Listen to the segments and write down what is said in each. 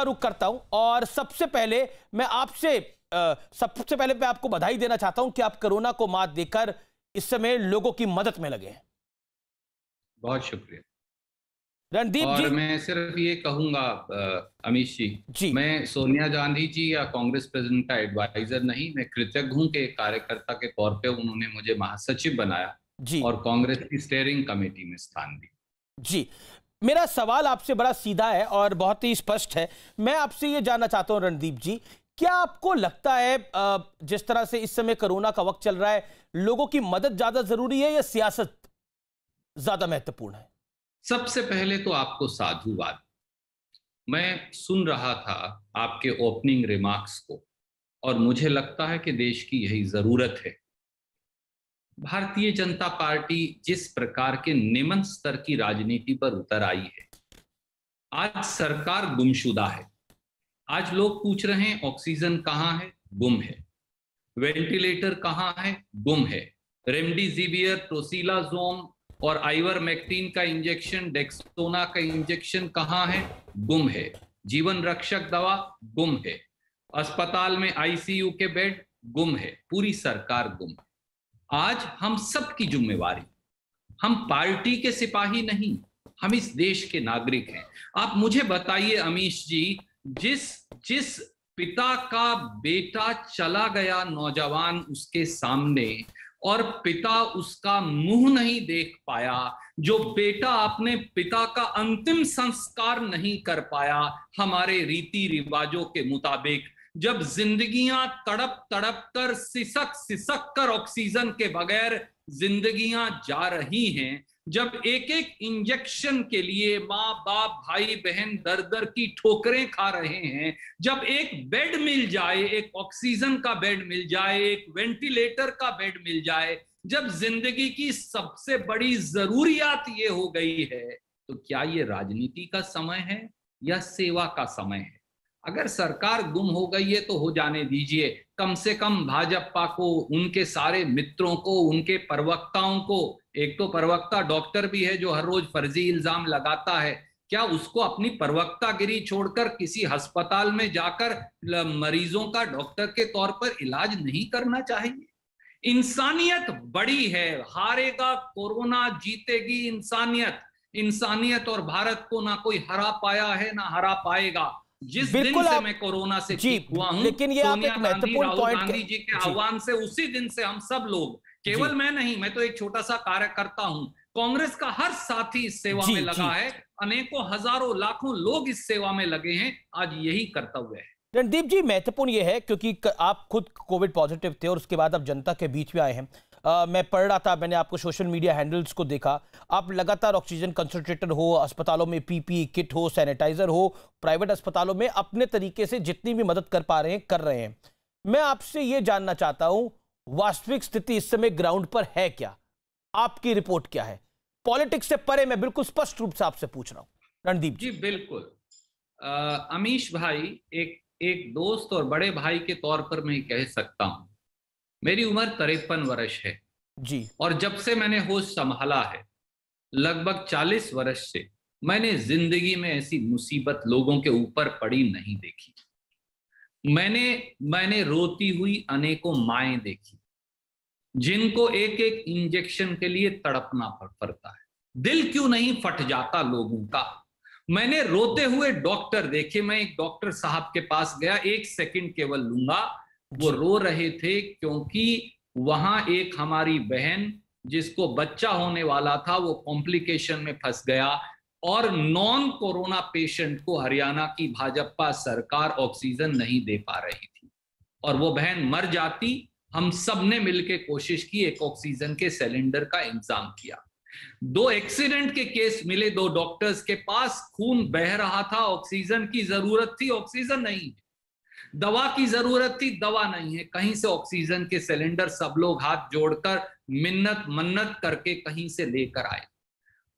का रुख करता हूं और सबसे पहले मैं आपको बधाई देना चाहता हूं कि आप कोरोना को मात देकर इस समय लोगों की मदद में लगे हैं। बहुत शुक्रिया। रणदीप और जी, मैं सिर्फ ये कहूंगा अमीश जी, मैं सोनिया गांधी जी या कांग्रेस प्रेसिडेंट का एडवाइजर नहीं, मैं कृतज्ञ हूं कि कार्यकर्ता के तौर पे उन्होंने मुझे महासचिव बनाया जी और कांग्रेस की स्टीयरिंग कमेटी में स्थान दिया। जी, मेरा सवाल आपसे बड़ा सीधा है और बहुत ही स्पष्ट है। मैं आपसे यह जानना चाहता हूं रणदीप जी, क्या आपको लगता है जिस तरह से इस समय कोरोना का वक्त चल रहा है, लोगों की मदद ज्यादा जरूरी है या सियासत ज्यादा महत्वपूर्ण है? सबसे पहले तो आपको साधुवाद। मैं सुन रहा था आपके ओपनिंग रिमार्क्स को और मुझे लगता है कि देश की यही जरूरत है। भारतीय जनता पार्टी जिस प्रकार के निम्न स्तर की राजनीति पर उतर आई है, आज सरकार गुमशुदा है। आज लोग पूछ रहे हैं ऑक्सीजन कहां है, गुम है। वेंटिलेटर कहां है, गुम है। रेमडेसिवियर, टोसिलाजोम और आइवरमेक्टिन का इंजेक्शन, डेक्सटोना का इंजेक्शन कहां है, गुम है। जीवन रक्षक दवा गुम है। अस्पताल में आईसीयू के बेड गुम है। पूरी सरकार गुम है। आज हम सब की जिम्मेवारी, हम पार्टी के सिपाही नहीं, हम इस देश के नागरिक हैं। आप मुझे बताइए अमीश जी, जिस जिस पिता का बेटा चला गया नौजवान उसके सामने और पिता उसका मुंह नहीं देख पाया, जो बेटा अपने पिता का अंतिम संस्कार नहीं कर पाया हमारे रीति रिवाजों के मुताबिक, जब जिंदगियां तड़प तड़प कर सिसक सिसक कर ऑक्सीजन के बगैर जिंदगियां जा रही हैं, जब एक एक इंजेक्शन के लिए माँ बाप भाई बहन दर दर की ठोकरें खा रहे हैं, जब एक बेड मिल जाए, एक ऑक्सीजन का बेड मिल जाए, एक वेंटिलेटर का बेड मिल जाए, जब जिंदगी की सबसे बड़ी जरूरियात ये हो गई है, तो क्या ये राजनीति का समय है या सेवा का समय है? अगर सरकार गुम हो गई है तो हो जाने दीजिए। कम से कम भाजपा को, उनके सारे मित्रों को, उनके प्रवक्ताओं को, एक तो प्रवक्ता डॉक्टर भी है जो हर रोज फर्जी इल्जाम लगाता है, क्या उसको अपनी प्रवक्तागिरी छोड़कर किसी अस्पताल में जाकर मरीजों का डॉक्टर के तौर पर इलाज नहीं करना चाहिए? इंसानियत बड़ी है। हारेगा कोरोना, जीतेगी इंसानियत। इंसानियत और भारत को ना कोई हरा पाया है ना हरा पाएगा। जिस दिन से मैं कोरोना से ठीक हुआ हूं, लेकिन ये आप सोनिया एक गांधी, महत्वपूर्ण राहुल पॉइंट गांधी जी के आह्वान से उसी दिन से हम सब लोग, केवल मैं नहीं, मैं तो एक छोटा सा कार्यकर्ता हूं, कांग्रेस का हर साथी इस सेवा में लगा है। अनेकों हजारों लाखों लोग इस सेवा में लगे हैं। आज यही कर्तव्य है। रणदीप जी, महत्वपूर्ण यह है क्योंकि आप खुद कोविड पॉजिटिव थे और उसके बाद आप जनता के बीच में आए हैं। मैं पढ़ रहा था, मैंने आपको सोशल मीडिया हैंडल्स को देखा, आप लगातार ऑक्सीजन कंसंट्रेटर हो, अस्पतालों में पीपीई किट हो, सैनिटाइजर हो, प्राइवेट अस्पतालों में अपने तरीके से जितनी भी मदद कर पा रहे हैं कर रहे हैं। मैं आपसे यह जानना चाहता हूं, वास्तविक स्थिति इस समय ग्राउंड पर है क्या? आपकी रिपोर्ट क्या है? पॉलिटिक्स से परे मैं बिल्कुल स्पष्ट रूप से आपसे पूछ रहा हूं रणदीप जी। बिल्कुल अमीश भाई, एक दोस्त और बड़े भाई के तौर पर मैं कह सकता हूं, मेरी उम्र 53 वर्ष है जी, और जब से मैंने होश संभाला है, लगभग 40 वर्ष से मैंने जिंदगी में ऐसी मुसीबत लोगों के ऊपर पड़ी नहीं देखी। मैंने रोती हुई अनेकों माएं देखी जिनको एक एक इंजेक्शन के लिए तड़पना पड़ता है। दिल क्यों नहीं फट जाता लोगों का? मैंने रोते हुए डॉक्टर देखे। मैं एक डॉक्टर साहब के पास गया, 1 सेकंड केवल लूंगा। वो रो रहे थे क्योंकि वहां एक हमारी बहन जिसको बच्चा होने वाला था, वो कॉम्प्लिकेशन में फंस गया और नॉन कोरोना पेशेंट को हरियाणा की भाजपा सरकार ऑक्सीजन नहीं दे पा रही थी और वो बहन मर जाती। हम सब ने मिलकर कोशिश की, एक ऑक्सीजन के सिलेंडर का इंतजाम किया। 2 एक्सीडेंट के केस मिले 2 डॉक्टर्स के पास, खून बह रहा था, ऑक्सीजन की जरूरत थी, ऑक्सीजन नहीं है। दवा की जरूरत थी, दवा नहीं है। कहीं से ऑक्सीजन के सिलेंडर सब लोग हाथ जोड़कर मिन्नत मन्नत करके कहीं से लेकर आए।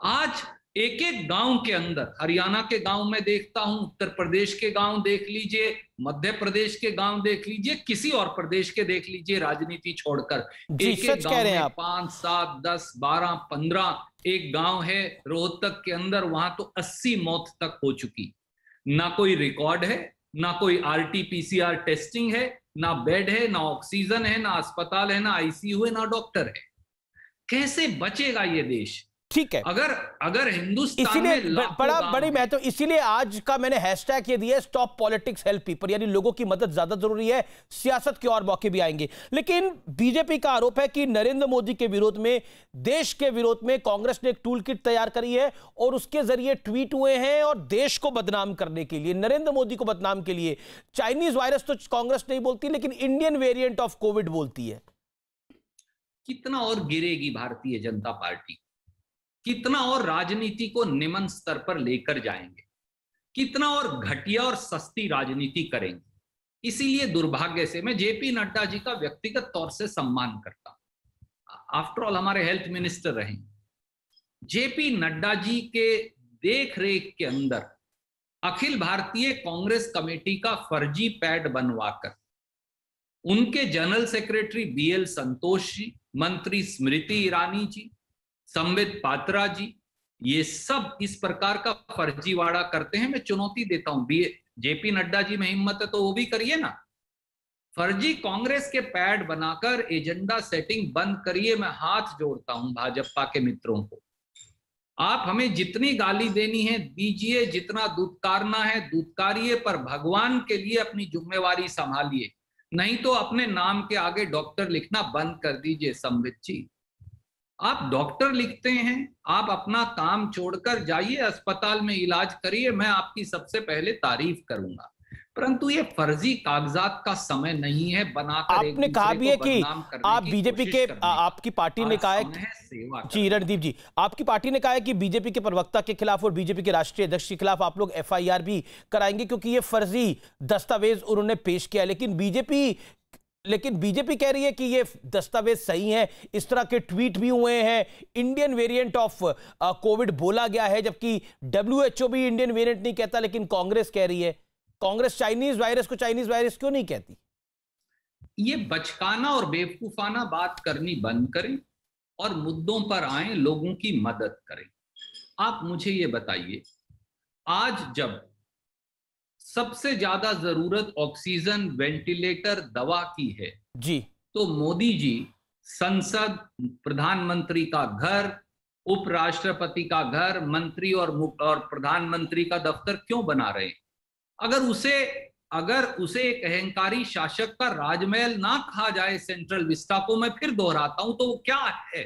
आज एक एक गांव के अंदर, हरियाणा के गांव में देखता हूं, उत्तर प्रदेश के गांव देख लीजिए, मध्य प्रदेश के गांव देख लीजिए, किसी और प्रदेश के देख लीजिए, राजनीति छोड़कर, एक एक गांव में 5, 7, 10, 12, 15, एक गांव है रोहतक के अंदर, वहां तो 80 मौत तक हो चुकी। ना कोई रिकॉर्ड है, ना कोई आरटी-पीसीआर टेस्टिंग है, ना बेड है, ना ऑक्सीजन है, ना अस्पताल है, ना आईसीयू है, ना डॉक्टर है। कैसे बचेगा ये देश? ठीक है, अगर अगर हिंदुस्तान इसीलिए में लाखों बड़ा गांव बड़ी हैं, महत्व, इसीलिए आज का मैंने हैशटैग ये दिया, स्टॉप पॉलिटिक्स हेल्प पीपल, यानी लोगों की मदद ज्यादा जरूरी है, सियासत के और मौके भी आएंगे। लेकिन बीजेपी का आरोप है कि नरेंद्र मोदी के विरोध में, देश के विरोध में कांग्रेस ने एक टूल किट तैयार करी है और उसके जरिए ट्वीट हुए हैं और देश को बदनाम करने के लिए, नरेंद्र मोदी को बदनाम के लिए। चाइनीज वायरस तो कांग्रेस नहीं बोलती, लेकिन इंडियन वेरिएंट ऑफ कोविड बोलती है। कितना और गिरेगी भारतीय जनता पार्टी? कितना और राजनीति को निम्न स्तर पर लेकर जाएंगे? कितना और घटिया और सस्ती राजनीति करेंगे? इसीलिए दुर्भाग्य से मैं जेपी नड्डा जी का व्यक्तिगत तौर से सम्मान करता हूं। आफ्टर ऑल हमारे हेल्थ मिनिस्टर रहे। जेपी नड्डा जी के देख रेख के अंदर अखिल भारतीय कांग्रेस कमेटी का फर्जी पैड बनवाकर उनके general secretary BL Santosh ji, मंत्री स्मृति ईरानी जी, संबित पात्रा जी, ये सब इस प्रकार का फर्जीवाड़ा करते हैं। मैं चुनौती देता हूं, जेपी नड्डा जी में हिम्मत है तो वो भी करिए ना। फर्जी कांग्रेस के पैड बनाकर एजेंडा सेटिंग बंद करिए। मैं हाथ जोड़ता हूं भाजपा के मित्रों को, आप हमें जितनी गाली देनी है दीजिए, जितना दुत्कारना है दुत्कारिए, पर भगवान के लिए अपनी जिम्मेवारी संभालिए, नहीं तो अपने नाम के आगे डॉक्टर लिखना बंद कर दीजिए। संबित जी, आप डॉक्टर लिखते हैं, आप अपना काम छोड़कर जाइए अस्पताल में इलाज करिए, मैं आपकी सबसे पहले तारीफ करूंगा। परंतु ये फर्जी कागजात का समय नहीं है बनाकर आपने कहा भी है कि आप बीजेपी के, आपकी पार्टी ने कहा है, जी रणदीप जी, आपकी पार्टी ने कहा है कि बीजेपी के प्रवक्ता के खिलाफ और बीजेपी के राष्ट्रीय अध्यक्ष के खिलाफ आप लोग एफआईआर भी कराएंगे क्योंकि ये फर्जी दस्तावेज उन्होंने पेश किया। लेकिन बीजेपी कह रही है कि ये दस्तावेज सही है, इस तरह के ट्वीट भी हुए हैं, इंडियन वेरिएंट ऑफ कोविड बोला गया है, जबकि डब्ल्यूएचओ भी इंडियन वेरिएंट नहीं कहता, लेकिन कांग्रेस कह रही है। कांग्रेस चाइनीज वायरस को चाइनीज वायरस क्यों नहीं कहती? ये बचकाना और बेवकूफाना बात करनी बंद करें और मुद्दों पर आए, लोगों की मदद करें। आप मुझे ये बताइए, आज जब सबसे ज्यादा जरूरत ऑक्सीजन, वेंटिलेटर, दवा की है जी, तो मोदी जी संसद, प्रधानमंत्री का घर, उपराष्ट्रपति का घर, मंत्री और प्रधानमंत्री का दफ्तर क्यों बना रहे हैं? अगर उसे एक अहंकारी शासक का राजमहल ना कहा जाए सेंट्रल विस्टा को, मैं फिर दोहराता हूं, तो वो क्या है?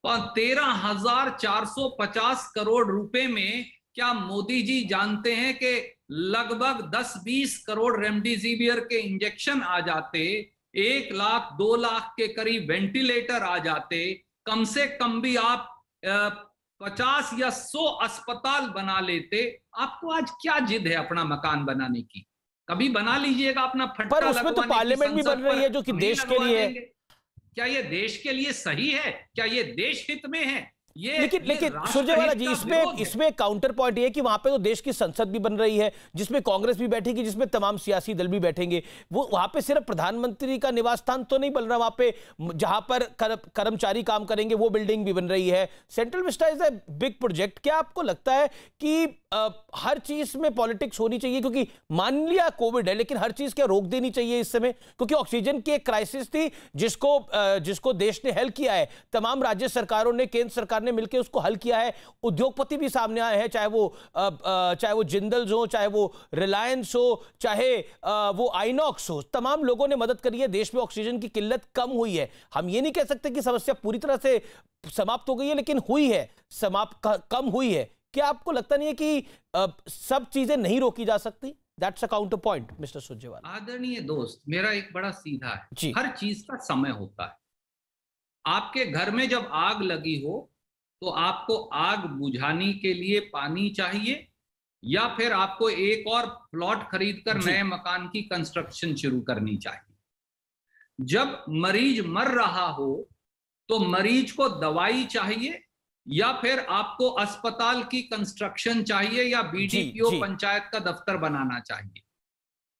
13,450 करोड़ रुपए में क्या मोदी जी जानते हैं कि लगभग 10-20 करोड़ रेमडेसिविर के इंजेक्शन आ जाते, 1 लाख 2 लाख के करीब वेंटिलेटर आ जाते, कम से कम भी आप 50 या 100 अस्पताल बना लेते। आपको आज क्या जिद है अपना मकान बनाने की? कभी बना लीजिएगा अपना फटका, पर उसमें तो पार्लियामेंट भी बन रही है जो कि देश के लिए है। क्या ये देश के लिए सही है? क्या ये देश हित में है? लेकिन सुरजेवाला जी, इसमें काउंटर पॉइंट ये कि वहां पे तो देश की संसद भी बन रही है, जिसमें कांग्रेस भी बैठेगी, जिसमें तमाम सियासी दल भी बैठेंगे। वो वहां पे सिर्फ प्रधानमंत्री का निवास स्थान तो नहीं बन रहा, वहां पे जहां पर कर्मचारी काम करेंगे वो बिल्डिंग भी बन रही है। Central Vista is a big project. क्या आपको लगता है कि हर चीज में पॉलिटिक्स होनी चाहिए? क्योंकि मान लिया कोविड है, लेकिन हर चीज क्या रोक देनी चाहिए इस समय? क्योंकि ऑक्सीजन की एक क्राइसिस थी जिसको देश ने हल किया है, तमाम राज्य सरकारों ने, केंद्र सरकार ने मिलकर उसको हल किया है। उद्योगपति भी सामने आए हैं, चाहे वो जिंदल हो, चाहे वो रिलायंस हो, चाहे वो आइनॉक्स हो, तमाम लोगों ने मदद करी है। देश में ऑक्सीजन की किल्लत कम हुई है। हम ये नहीं कह सकते कि समस्या पूरी तरह से समाप्त हो गई है, लेकिन हुई है, कम हुई है। क्या आपको लगता नहीं है कि सब चीजें नहीं रोकी जा सकती? That's a counter point, mister Surjewala. आदरणीय दोस्त, मेरा एक बड़ा सीधा है, जी, हर चीज का समय होता है। आपके घर में जब आग लगी हो तो आपको आग बुझाने के लिए पानी चाहिए, या फिर आपको एक और प्लॉट खरीदकर नए मकान की कंस्ट्रक्शन शुरू करनी चाहिए। जब मरीज मर रहा हो तो मरीज को दवाई चाहिए, या फिर आपको अस्पताल की कंस्ट्रक्शन चाहिए, या बीडीपीओ पंचायत का दफ्तर बनाना चाहिए।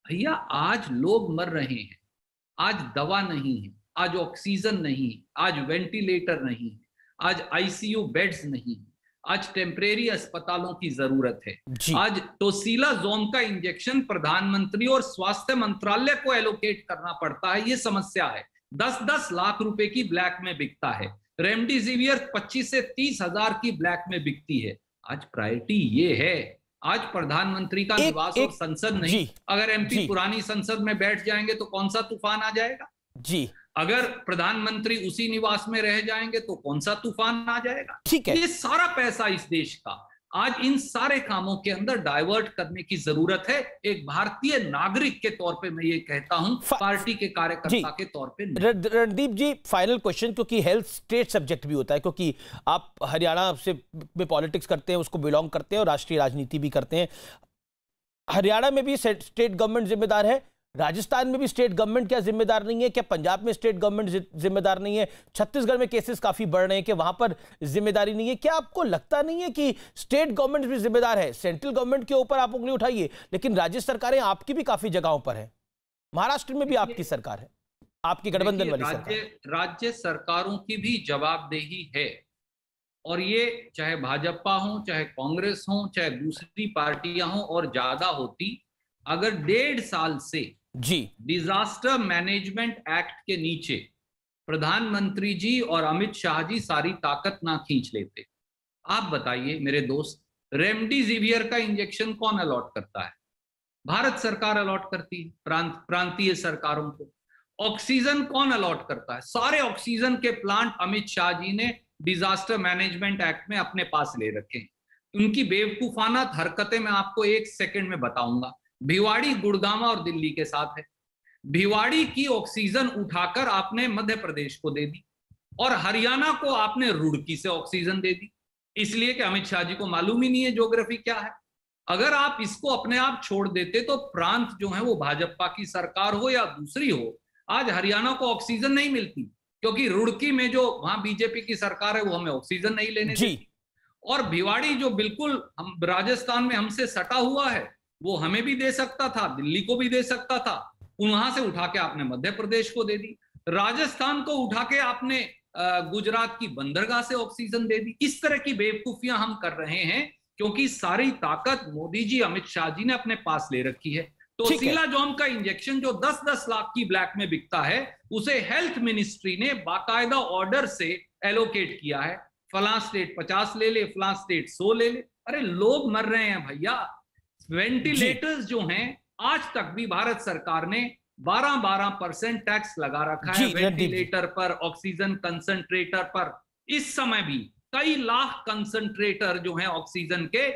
भैया, आज लोग मर रहे हैं, आज दवा नहीं है, आज ऑक्सीजन नहीं है, आज वेंटिलेटर नहीं है, आज आईसीयू बेड्स नहीं है, आज टेम्परेरी अस्पतालों की जरूरत है। आज टोसिलाज़ोम का इंजेक्शन प्रधानमंत्री और स्वास्थ्य मंत्रालय को एलोकेट करना पड़ता है, ये समस्या है। 10-10 लाख रुपए की ब्लैक में बिकता है। रेमडेसिवियर 25 से 30 हजार की ब्लैक में बिकती है। आज प्रायोरिटी ये है। आज प्रधानमंत्री का निवास और संसद नहीं। अगर एमपी पुरानी संसद में बैठ जाएंगे तो कौन सा तूफान आ जाएगा जी। अगर प्रधानमंत्री उसी निवास में रह जाएंगे तो कौन सा तूफान आ जाएगा। ठीक है, ये सारा पैसा इस देश का आज इन सारे कामों के अंदर डाइवर्ट करने की जरूरत है। एक भारतीय नागरिक के तौर पे मैं ये कहता हूं, पार्टी के कार्यकर्ता के तौर पे। रणदीप जी, फाइनल क्वेश्चन, क्योंकि हेल्थ स्टेट सब्जेक्ट भी होता है, क्योंकि आप हरियाणा से में पॉलिटिक्स करते हैं, उसको बिलोंग करते हैं और राष्ट्रीय राजनीति भी करते हैं। हरियाणा में भी स्टेट गवर्नमेंट जिम्मेदार है, राजस्थान में भी स्टेट गवर्नमेंट क्या जिम्मेदार नहीं है? क्या पंजाब में स्टेट गवर्नमेंट जिम्मेदार नहीं है? छत्तीसगढ़ में केसेस काफी बढ़ रहे हैं कि वहां पर जिम्मेदारी नहीं है? क्या आपको लगता नहीं है कि स्टेट गवर्नमेंट भी जिम्मेदार है? सेंट्रल गवर्नमेंट के ऊपर आप उंगली उठाइए, लेकिन राज्य सरकारें आपकी भी काफी जगहों पर है। महाराष्ट्र में भी आपकी सरकार है, आपकी गठबंधन वाली सरकार। राज्य सरकारों की भी जवाबदेही है, और ये चाहे भाजपा हो, चाहे कांग्रेस हो, चाहे दूसरी पार्टियां हो, और ज्यादा होती अगर 1.5 साल से डिजास्टर मैनेजमेंट एक्ट के नीचे प्रधानमंत्री जी और अमित शाह जी सारी ताकत ना खींच लेते। आप बताइए मेरे दोस्त, रेमडेसिवियर का इंजेक्शन कौन अलॉट करता है? भारत सरकार अलॉट करती है, प्रांतीय सरकारों को। ऑक्सीजन कौन अलॉट करता है? सारे ऑक्सीजन के प्लांट अमित शाह जी ने डिजास्टर मैनेजमेंट एक्ट में अपने पास ले रखे हैं। उनकी बेवकूफाना हरकतें मैं आपको 1 सेकंड में बताऊंगा। भिवाड़ी गुड़गांव और दिल्ली के साथ है। भिवाड़ी की ऑक्सीजन उठाकर आपने मध्य प्रदेश को दे दी, और हरियाणा को आपने रुड़की से ऑक्सीजन दे दी, इसलिए कि अमित शाह जी को मालूम ही नहीं है ज्योग्राफी क्या है। अगर आप इसको अपने आप छोड़ देते तो प्रांत जो है वो भाजपा की सरकार हो या दूसरी हो, आज हरियाणा को ऑक्सीजन नहीं मिलती, क्योंकि रुड़की में जो वहां बीजेपी की सरकार है वो हमें ऑक्सीजन नहीं लेने देती। और भिवाड़ी जो बिल्कुल हम राजस्थान में हमसे सटा हुआ है, वो हमें भी दे सकता था, दिल्ली को भी दे सकता था, वहां से उठा के आपने मध्य प्रदेश को दे दी। राजस्थान को उठा के आपने गुजरात की बंदरगाह से ऑक्सीजन दे दी। इस तरह की बेवकूफियां हम कर रहे हैं, क्योंकि सारी ताकत मोदी जी, अमित शाह जी ने अपने पास ले रखी है। टोसिलाज़ोम का इंजेक्शन जो 10-10 लाख की ब्लैक में बिकता है, उसे हेल्थ मिनिस्ट्री ने बाकायदा ऑर्डर से एलोकेट किया है। फलां स्टेट 50 ले ले, फलां स्टेट 100 ले ले। अरे लोग मर रहे हैं भैया। वेंटिलेटर्स जो हैं, आज तक भी भारत सरकार ने 12% टैक्स लगा रखा है वेंटिलेटर पर, ऑक्सीजन कंसंट्रेटर पर। इस समय भी कई लाख कंसंट्रेटर जो हैं ऑक्सीजन के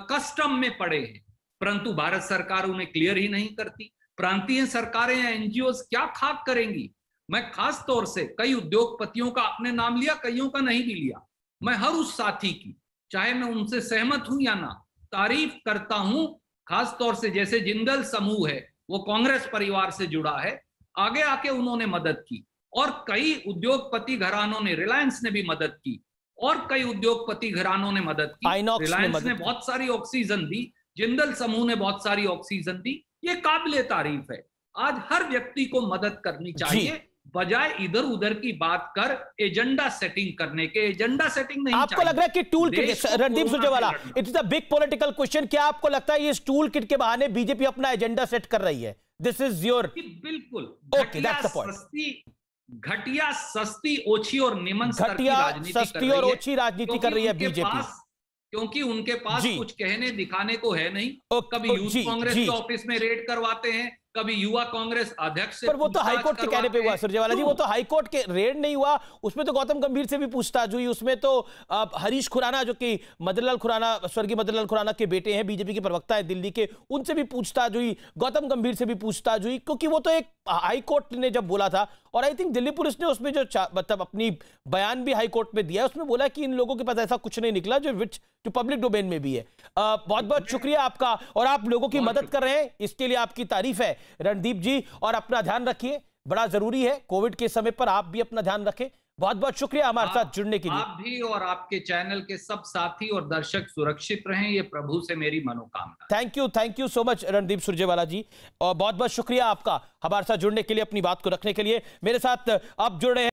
कस्टम में पड़े हैं, परंतु भारत सरकार उन्हें क्लियर ही नहीं करती। प्रांतीय सरकारें या एनजीओज क्या खाक करेंगी? मैं खास तौर से कई उद्योगपतियों का आपने नाम लिया, कईयों का नहीं भी लिया। मैं हर उस साथी की, चाहे मैं उनसे सहमत हूं या ना, तारीफ करता हूं। खास तौर से जैसे जिंदल समूह है, वो कांग्रेस परिवार से जुड़ा है, आगे आके उन्होंने मदद की, और कई उद्योगपति घरानों ने, रिलायंस ने भी मदद की, और कई उद्योगपति घरानों ने मदद की। रिलायंस ने बहुत सारी ऑक्सीजन दी, जिंदल समूह ने बहुत सारी ऑक्सीजन दी। ये काबिले तारीफ है। आज हर व्यक्ति को मदद करनी चाहिए, बजाय इधर उधर की बात कर एजेंडा सेटिंग करने के। एजेंडा सेटिंग नहीं आपको लग रहा है कि tool kit, Randeep Surjewala, it is a big political question, क्या आपको लगता है ये टूल किट के बहाने बीजेपी अपना एजेंडा सेट कर रही है? दिस इज योर बिल्कुल ओके, दैट्स द पॉइंट। घटिया, सस्ती, ओछी और निमन स्तर की राजनीति सस्ती और ओछी राजनीति कर रही है बीजेपी, क्योंकि उनके पास कुछ कहने दिखाने को है नहीं। कभी यूथ कांग्रेस के ऑफिस में रेड करवाते हैं, कभी युवा कांग्रेस अध्यक्ष से, पर वो तो हाईकोर्ट के कहने पे हुआ सुरजेवाला जी, वो तो हाईकोर्ट के रेड नहीं हुआ, उसमें तो गौतम गंभीर से भी पूछताछ हुई, उसमें तो हरीश खुराना जो कि मदनलाल खुराना, स्वर्गीय मदनलाल खुराना के बेटे हैं, बीजेपी के प्रवक्ता है दिल्ली के, उनसे भी पूछताछ हुई, गौतम गंभीर से भी पूछताछ हुई, क्योंकि वो तो एक हाईकोर्ट ने जब बोला था, और आई थिंक दिल्ली पुलिस ने उसमें जो मतलब अपनी बयान भी हाईकोर्ट में दिया, उसमें बोला कि इन लोगों के पास ऐसा कुछ नहीं निकला जो विच जो पब्लिक डोमेन में भी है। बहुत बहुत शुक्रिया आपका, और आप लोगों की मदद कर रहे हैं, इसके लिए आपकी तारीफ है रणदीप जी। और अपना ध्यान रखिए, बड़ा जरूरी है कोविड के समय पर आप भी अपना ध्यान रखें। बहुत बहुत शुक्रिया हमारे साथ जुड़ने के लिए। आप भी और आपके चैनल के सब साथी और दर्शक सुरक्षित रहें, ये प्रभु से मेरी मनोकामना। Thank you so much Randeep Surjewala ji, और बहुत बहुत शुक्रिया आपका हमारे साथ जुड़ने के लिए, अपनी बात को रखने के लिए। मेरे साथ आप जुड़ रहे हैं